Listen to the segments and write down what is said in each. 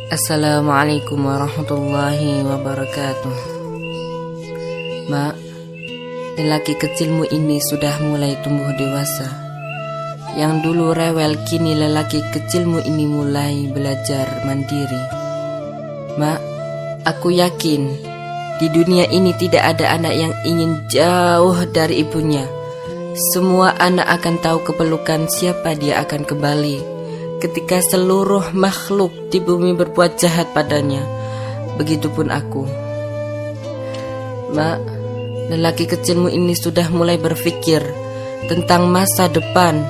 Assalamualaikum warahmatullahi wabarakatuh. Mak, lelaki kecilmu ini sudah mulai tumbuh dewasa. Yang dulu rewel, kini lelaki kecilmu ini mulai belajar mandiri. Mak, aku yakin di dunia ini tidak ada anak yang ingin jauh dari ibunya. Semua anak akan tahu kepelukan siapa dia akan kembali ketika seluruh makhluk di bumi berbuat jahat padanya. Begitupun aku. Mak, lelaki kecilmu ini sudah mulai berpikir tentang masa depan.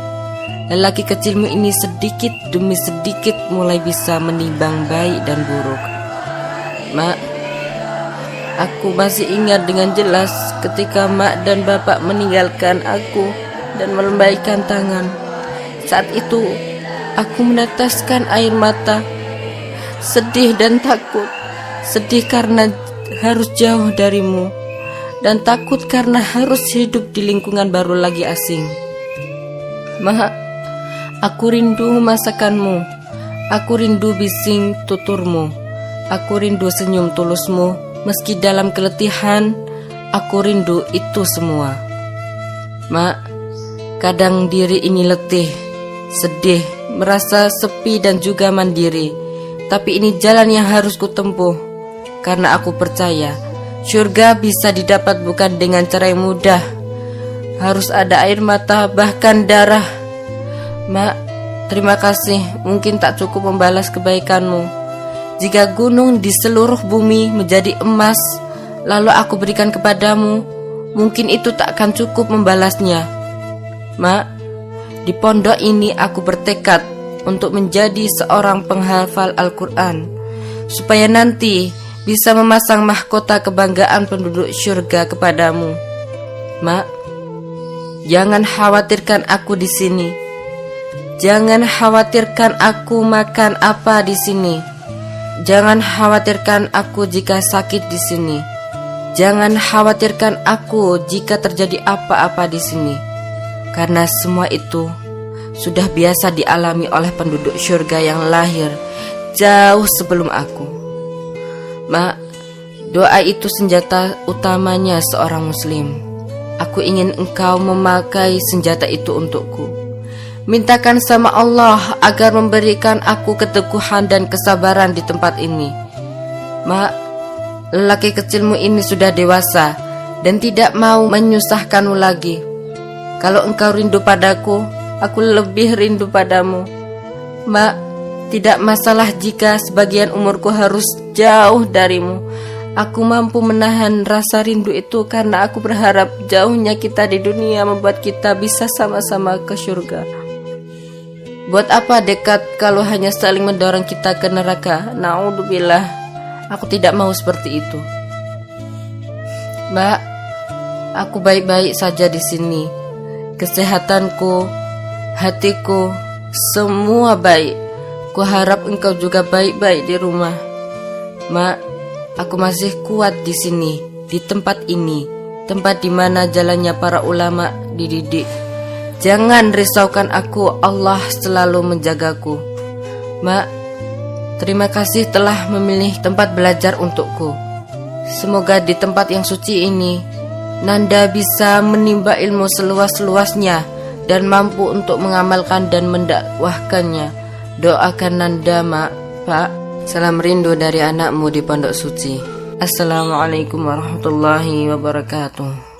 Lelaki kecilmu ini sedikit demi sedikit mulai bisa menimbang baik dan buruk. Mak, aku masih ingat dengan jelas ketika mak dan bapak meninggalkan aku dan melambaikan tangan. Saat itu aku meneteskan air mata, sedih dan takut. Sedih karena harus jauh darimu, dan takut karena harus hidup di lingkungan baru lagi asing. Mak, aku rindu masakanmu, aku rindu bising tuturmu, aku rindu senyum tulusmu. Meski dalam keletihan, aku rindu itu semua. Mak, kadang diri ini letih, sedih, merasa sepi dan juga mandiri. Tapi ini jalan yang harus kutempuh, karena aku percaya surga bisa didapat bukan dengan cara yang mudah. Harus ada air mata, bahkan darah. Mak, terima kasih. Mungkin tak cukup membalas kebaikanmu. Jika gunung di seluruh bumi menjadi emas, lalu aku berikan kepadamu, mungkin itu tak akan cukup membalasnya. Mak, di pondok ini aku bertekad untuk menjadi seorang penghafal Al-Quran, supaya nanti bisa memasang mahkota kebanggaan penduduk surga kepadamu. Mak, jangan khawatirkan aku di sini. Jangan khawatirkan aku makan apa di sini. Jangan khawatirkan aku jika sakit di sini. Jangan khawatirkan aku jika terjadi apa-apa di sini. Karena semua itu sudah biasa dialami oleh penduduk surga yang lahir jauh sebelum aku. Mak, doa itu senjata utamanya seorang muslim. Aku ingin engkau memakai senjata itu untukku. Mintakan sama Allah agar memberikan aku keteguhan dan kesabaran di tempat ini. Mak, lelaki kecilmu ini sudah dewasa dan tidak mau menyusahkanmu lagi. Kalau engkau rindu padaku, aku lebih rindu padamu. Mak, tidak masalah jika sebagian umurku harus jauh darimu. Aku mampu menahan rasa rindu itu karena aku berharap jauhnya kita di dunia membuat kita bisa sama-sama ke surga. Buat apa dekat kalau hanya saling mendorong kita ke neraka? Naudzubillah, aku tidak mau seperti itu. Mbak, aku baik-baik saja di sini. Kesehatanku, hatiku, semua baik. Kuharap engkau juga baik-baik di rumah. Mak, aku masih kuat di sini, di tempat ini, tempat di mana jalannya para ulama dididik. Jangan risaukan aku, Allah selalu menjagaku. Mak, terima kasih telah memilih tempat belajar untukku. Semoga di tempat yang suci ini Nanda bisa menimba ilmu seluas-luasnya dan mampu untuk mengamalkan dan mendakwahkannya. Doakan Nanda, Mak. Pak, salam rindu dari anakmu di Pondok Suci. Assalamualaikum warahmatullahi wabarakatuh.